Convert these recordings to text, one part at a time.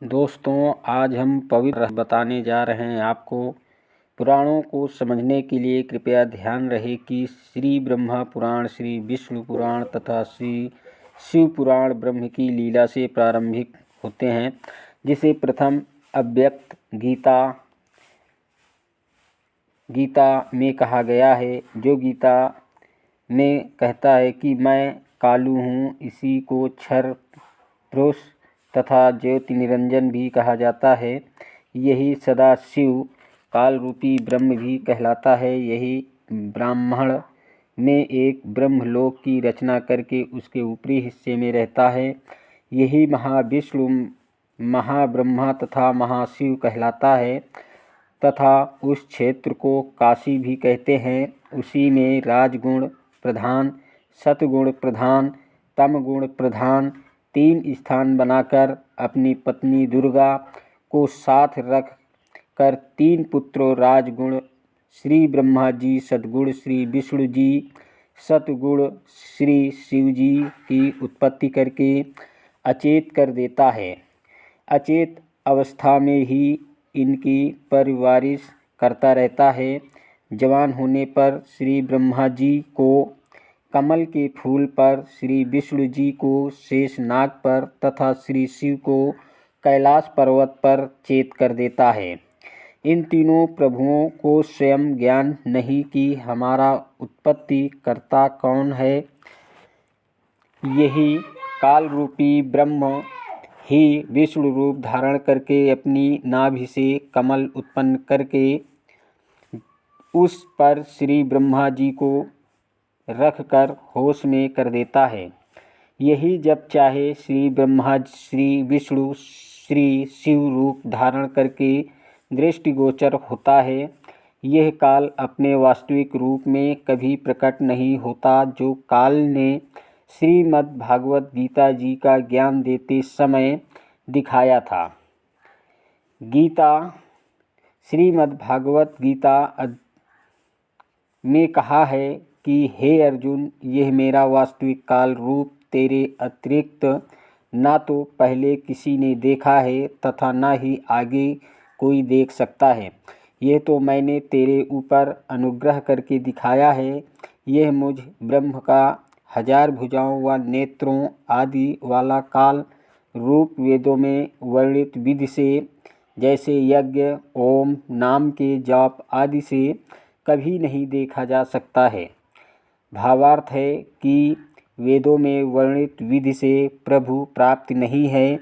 दोस्तों, आज हम पवित्र बताने जा रहे हैं आपको। पुराणों को समझने के लिए कृपया ध्यान रहे कि श्री ब्रह्मा पुराण, श्री विष्णु पुराण तथा श्री शिव पुराण ब्रह्म की लीला से प्रारंभिक होते हैं, जिसे प्रथम अव्यक्त गीता में कहा गया है। जो गीता में कहता है कि मैं कालू हूँ, इसी को क्षर पुरुष तथा ज्योति निरंजन भी कहा जाता है। यही सदाशिव काल रूपी ब्रह्म भी कहलाता है। यही ब्राह्मण में एक ब्रह्मलोक की रचना करके उसके ऊपरी हिस्से में रहता है। यही महाविष्णु, महाब्रह्मा तथा महाशिव कहलाता है तथा उस क्षेत्र को काशी भी कहते हैं। उसी में राजगुण प्रधान, सतगुण प्रधान, तमगुण प्रधान 3 स्थान बनाकर अपनी पत्नी दुर्गा को साथ रख कर 3 पुत्रों राजगुण श्री ब्रह्मा जी, सद्गुण श्री विष्णु जी, सतगुण श्री शिव जी की उत्पत्ति करके अचेत कर देता है। अचेत अवस्था में ही इनकी परवरिश करता रहता है। जवान होने पर श्री ब्रह्मा जी को कमल के फूल पर, श्री विष्णु जी को शेषनाग पर तथा श्री शिव को कैलाश पर्वत पर चेत कर देता है। इन तीनों प्रभुओं को स्वयं ज्ञान नहीं कि हमारा उत्पत्ति कर्ता कौन है। यही काल रूपी ब्रह्म ही विष्णु रूप धारण करके अपनी नाभि से कमल उत्पन्न करके उस पर श्री ब्रह्मा जी को रख कर होश में कर देता है। यही जब चाहे श्री ब्रह्मा, श्री विष्णु, श्री शिव रूप धारण करके दृष्टिगोचर होता है। यह काल अपने वास्तविक रूप में कभी प्रकट नहीं होता, जो काल ने श्रीमद् भागवत गीता जी का ज्ञान देते समय दिखाया था। श्रीमद् भागवत गीता में कहा है कि हे अर्जुन, यह मेरा वास्तविक काल रूप तेरे अतिरिक्त ना तो पहले किसी ने देखा है तथा ना ही आगे कोई देख सकता है। यह तो मैंने तेरे ऊपर अनुग्रह करके दिखाया है। यह मुझ ब्रह्म का 1000 भुजाओं व नेत्रों आदि वाला काल रूप वेदों में वर्णित विधि से, जैसे यज्ञ, ओम नाम के जाप आदि से कभी नहीं देखा जा सकता है। भावार्थ है कि वेदों में वर्णित विधि से प्रभु प्राप्ति नहीं है।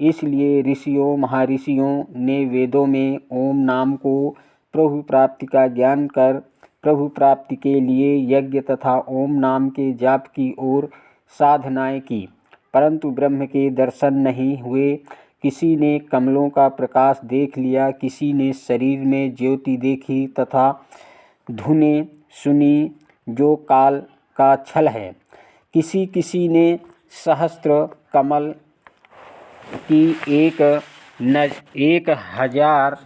इसलिए ऋषियों, महर्षियों ने वेदों में ओम नाम को प्रभु प्राप्ति का ज्ञान कर प्रभु प्राप्ति के लिए यज्ञ तथा ओम नाम के जाप की ओर साधनाएं की, परंतु ब्रह्म के दर्शन नहीं हुए। किसी ने कमलों का प्रकाश देख लिया, किसी ने शरीर में ज्योति देखी तथा धुनें सुनी, जो काल का छल है। किसी ने सहस्त्र कमल की 1000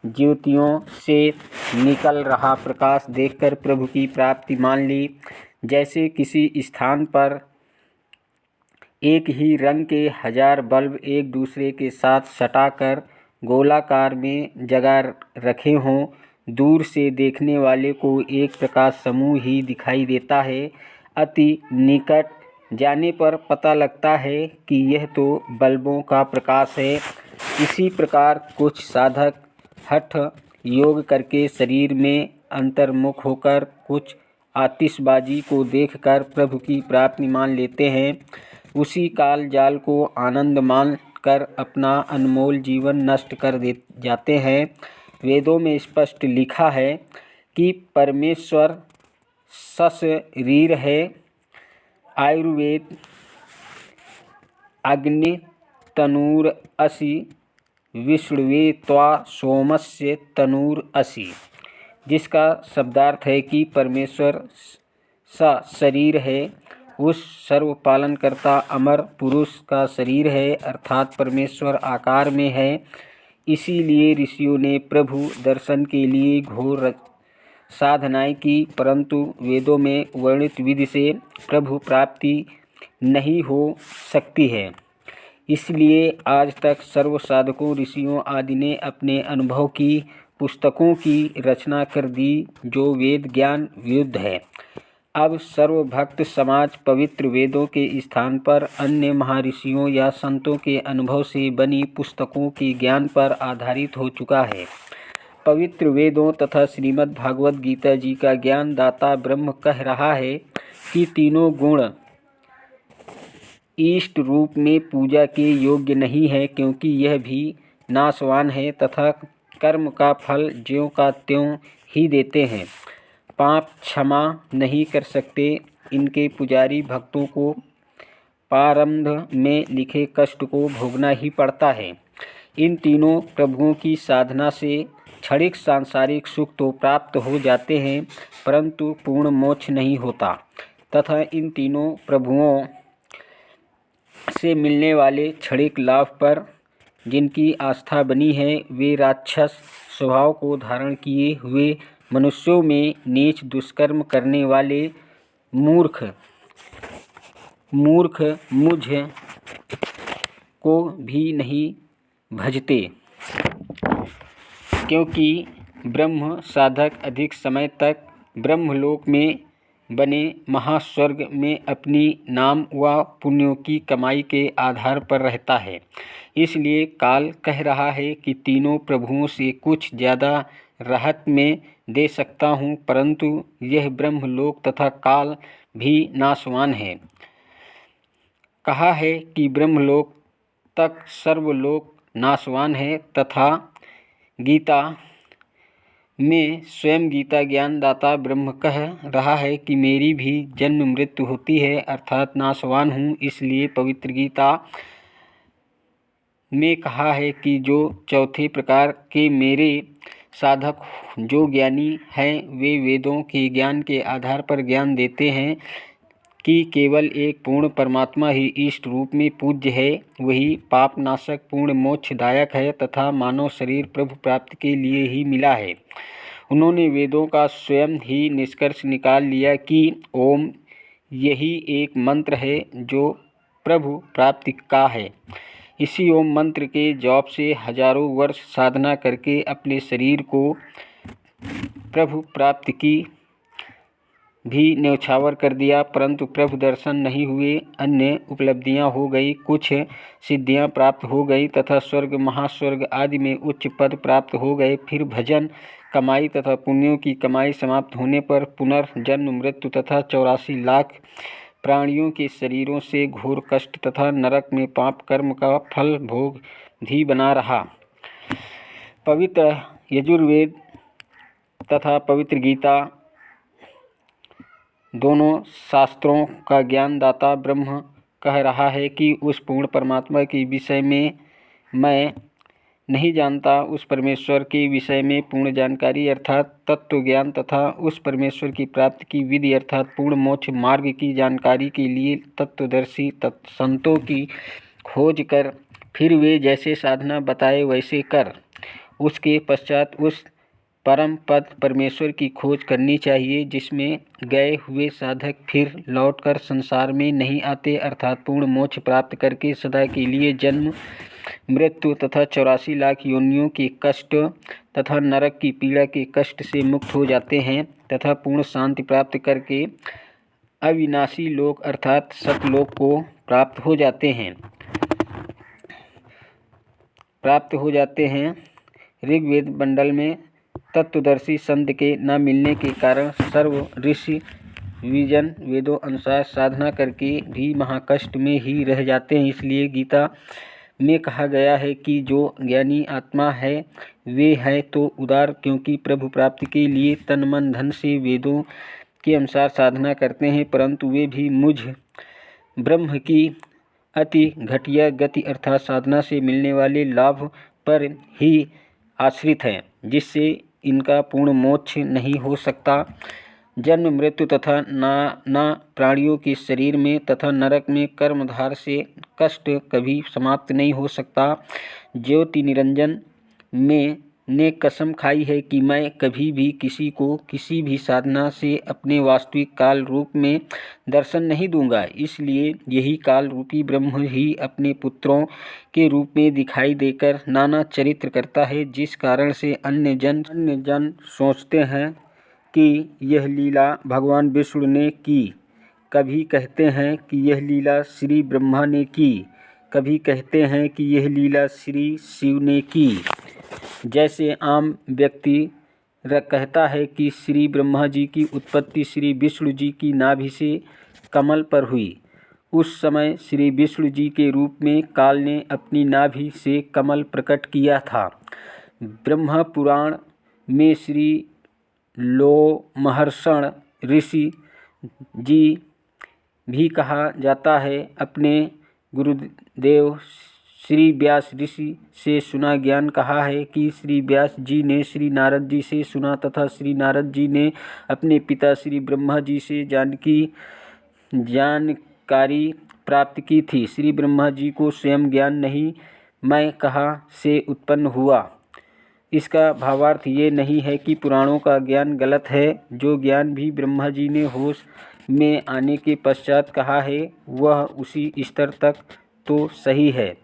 ज्योतियों से निकल रहा प्रकाश देखकर प्रभु की प्राप्ति मान ली। जैसे किसी स्थान पर एक ही रंग के 1000 बल्ब एक दूसरे के साथ सटाकर गोलाकार में जगह रखे हों, दूर से देखने वाले को एक प्रकाश समूह ही दिखाई देता है। अति निकट जाने पर पता लगता है कि यह तो बल्बों का प्रकाश है। इसी प्रकार कुछ साधक हठ योग करके शरीर में अंतर्मुख होकर कुछ आतिशबाजी को देखकर प्रभु की प्राप्ति मान लेते हैं। उसी काल जाल को आनंद मान कर अपना अनमोल जीवन नष्ट कर दे जाते हैं। वेदों में स्पष्ट लिखा है कि परमेश्वर सशरीर है। आयुर्वेद अग्नि तनूर असि विष्णुवे त्वा सोमस्य तनूर असि, जिसका शब्दार्थ है कि परमेश्वर सशरीर है। उस सर्व पालन करता अमर पुरुष का शरीर है, अर्थात परमेश्वर आकार में है। इसीलिए ऋषियों ने प्रभु दर्शन के लिए घोर साधनाएं की, परंतु वेदों में वर्णित विधि से प्रभु प्राप्ति नहीं हो सकती है। इसलिए आज तक सर्व साधकों, ऋषियों आदि ने अपने अनुभव की पुस्तकों की रचना कर दी जो वेद ज्ञान विरुद्ध है। अब सर्वभक्त समाज पवित्र वेदों के स्थान पर अन्य महर्षियों या संतों के अनुभव से बनी पुस्तकों के ज्ञान पर आधारित हो चुका है। पवित्र वेदों तथा श्रीमद् भागवत गीता जी का ज्ञान दाता ब्रह्म कह रहा है कि तीनों गुण इष्ट रूप में पूजा के योग्य नहीं है, क्योंकि यह भी नाशवान है तथा कर्म का फल ज्यों का त्यों ही देते हैं। पाप क्षमा नहीं कर सकते। इनके पुजारी भक्तों को प्रारंभ में लिखे कष्ट को भोगना ही पड़ता है। इन तीनों प्रभुओं की साधना से क्षणिक सांसारिक सुख तो प्राप्त हो जाते हैं, परंतु पूर्ण मोक्ष नहीं होता तथा इन तीनों प्रभुओं से मिलने वाले क्षणिक लाभ पर जिनकी आस्था बनी है, वे राक्षस स्वभाव को धारण किए हुए मनुष्यों में नीच दुष्कर्म करने वाले मूर्ख मुझ को भी नहीं भजते, क्योंकि ब्रह्म साधक अधिक समय तक ब्रह्मलोक में बने महास्वर्ग में अपनी नाम व पुण्यों की कमाई के आधार पर रहता है। इसलिए काल कह रहा है कि तीनों प्रभुओं से कुछ ज़्यादा राहत में दे सकता हूँ, परंतु यह ब्रह्मलोक तथा काल भी नाशवान है। कहा है कि ब्रह्मलोक तक सर्वलोक नाशवान है तथा गीता में स्वयं गीता ज्ञान दाता ब्रह्म कह रहा है कि मेरी भी जन्म मृत्यु होती है, अर्थात नाशवान हूँ। इसलिए पवित्र गीता में कहा है कि जो चौथे प्रकार के मेरे साधक जो ज्ञानी हैं, वे वेदों के ज्ञान के आधार पर ज्ञान देते हैं कि केवल एक पूर्ण परमात्मा ही इष्ट रूप में पूज्य है, वही पापनाशक पूर्ण मोक्षदायक है तथा मानव शरीर प्रभु प्राप्ति के लिए ही मिला है। उन्होंने वेदों का स्वयं ही निष्कर्ष निकाल लिया कि ओम यही एक मंत्र है जो प्रभु प्राप्ति का है। इसी ओम मंत्र के जप से हजारों वर्ष साधना करके अपने शरीर को प्रभु प्राप्ति की भी न्यौछावर कर दिया, परंतु प्रभु दर्शन नहीं हुए। अन्य उपलब्धियां हो गई, कुछ सिद्धियां प्राप्त हो गई तथा स्वर्ग महास्वर्ग आदि में उच्च पद प्राप्त हो गए। फिर भजन कमाई तथा पुण्यों की कमाई समाप्त होने पर पुनर्जन्म मृत्यु तथा 84 लाख प्राणियों के शरीरों से घोर कष्ट तथा नरक में पाप कर्म का फल भोग भी बना रहा। पवित्र यजुर्वेद तथा पवित्र गीता दोनों शास्त्रों का ज्ञान दाता ब्रह्म कह रहा है कि उस पूर्ण परमात्मा के विषय में मैं नहीं जानता। उस परमेश्वर के विषय में पूर्ण जानकारी अर्थात तत्व ज्ञान तथा उस परमेश्वर की प्राप्ति की विधि अर्थात पूर्ण मोक्ष मार्ग की जानकारी के लिए तत्वदर्शी संतों की खोज कर फिर वे जैसे साधना बताए वैसे कर। उसके पश्चात उस परम पद परमेश्वर की खोज करनी चाहिए, जिसमें गए हुए साधक फिर लौटकर संसार में नहीं आते, अर्थात पूर्ण मोक्ष प्राप्त करके सदा के लिए जन्म मृत्यु तथा 84 लाख योनियों के कष्ट तथा नरक की पीड़ा के कष्ट से मुक्त हो जाते हैं तथा पूर्ण शांति प्राप्त करके अविनाशी लोक अर्थात सतलोक को प्राप्त हो जाते हैं। ऋग्वेद मंडल में तत्वदर्शी संत के न मिलने के कारण सर्व ऋषि विजन वेदों अनुसार साधना करके भी महाकष्ट में ही रह जाते हैं। इसलिए गीता में कहा गया है कि जो ज्ञानी आत्मा है वे है तो उदार, क्योंकि प्रभु प्राप्ति के लिए तन मन धन से वेदों के अनुसार साधना करते हैं, परंतु वे भी मुझ ब्रह्म की अति घटिया गति अर्थात साधना से मिलने वाले लाभ पर ही आश्रित हैं, जिससे इनका पूर्ण मोक्ष नहीं हो सकता। जन्म मृत्यु तथा नाना प्राणियों के शरीर में तथा नरक में कर्मधार से कष्ट कभी समाप्त नहीं हो सकता। ज्योति निरंजन में ने कसम खाई है कि मैं कभी भी किसी को किसी भी साधना से अपने वास्तविक काल रूप में दर्शन नहीं दूंगा। इसलिए यही काल रूपी ब्रह्म ही अपने पुत्रों के रूप में दिखाई देकर नाना चरित्र करता है, जिस कारण से अन्य जन सोचते हैं कि यह लीला भगवान विष्णु ने की। कभी कहते हैं कि यह लीला श्री ब्रह्मा ने की, कभी कहते हैं कि यह लीला श्री शिव ने की। जैसे आम व्यक्ति कहता है कि श्री ब्रह्मा जी की उत्पत्ति श्री विष्णु जी की नाभि से कमल पर हुई, उस समय श्री विष्णु जी के रूप में काल ने अपनी नाभि से कमल प्रकट किया था। ब्रह्म पुराण में श्री लोमहर्षण ऋषि जी भी कहा जाता है। अपने गुरुदेव श्री व्यास ऋषि से सुना ज्ञान कहा है कि श्री व्यास जी ने श्री नारद जी से सुना तथा श्री नारद जी ने अपने पिता श्री ब्रह्मा जी से जानकारी प्राप्त की थी। श्री ब्रह्मा जी को स्वयं ज्ञान नहीं मैं कहाँ से उत्पन्न हुआ। इसका भावार्थ ये नहीं है कि पुराणों का ज्ञान गलत है। जो ज्ञान भी ब्रह्मा जी ने होश में आने के पश्चात कहा है वह उसी स्तर तक तो सही है,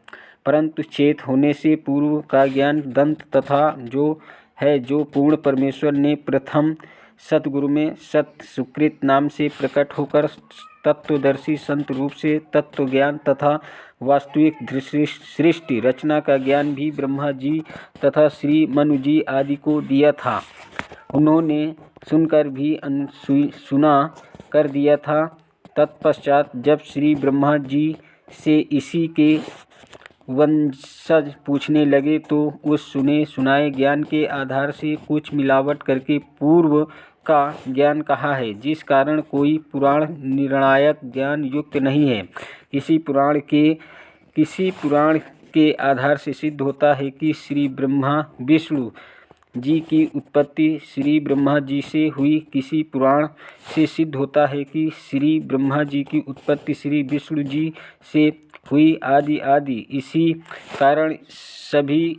परंतु चेत होने से पूर्व का ज्ञान दंत तथा जो पूर्ण परमेश्वर ने प्रथम सतगुरु में सत सुकृत नाम से प्रकट होकर तत्वदर्शी संत रूप से तत्व ज्ञान तथा वास्तविक सृष्टि रचना का ज्ञान भी ब्रह्मा जी तथा श्री मनु जी आदि को दिया था। उन्होंने सुनकर भी सुना कर दिया था। तत्पश्चात जब श्री ब्रह्मा जी से इसी के वंशज पूछने लगे तो उस सुने सुनाए ज्ञान के आधार से कुछ मिलावट करके पूर्व का ज्ञान कहा है, जिस कारण कोई पुराण निर्णायक ज्ञान युक्त नहीं है। किसी पुराण के आधार से सिद्ध होता है कि श्री ब्रह्मा विष्णु जी की उत्पत्ति श्री ब्रह्मा जी से हुई। किसी पुराण से सिद्ध होता है कि श्री ब्रह्मा जी की उत्पत्ति श्री विष्णु जी से हुई, आदि आदि। इसी कारण सभी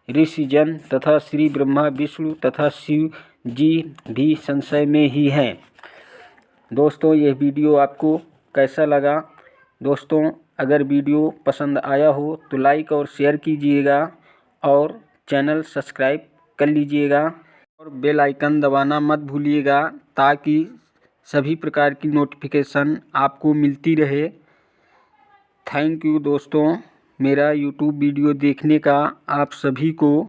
ऋषिजन तथा श्री ब्रह्मा विष्णु तथा शिव जी भी संशय में ही हैं। दोस्तों, यह वीडियो आपको कैसा लगा? दोस्तों, अगर वीडियो पसंद आया हो तो लाइक और शेयर कीजिएगा और चैनल सब्सक्राइब कर लीजिएगा और बेल आइकन दबाना मत भूलिएगा, ताकि सभी प्रकार की नोटिफिकेशन आपको मिलती रहे। थैंक यू दोस्तों, मेरा यूट्यूब वीडियो देखने का आप सभी को।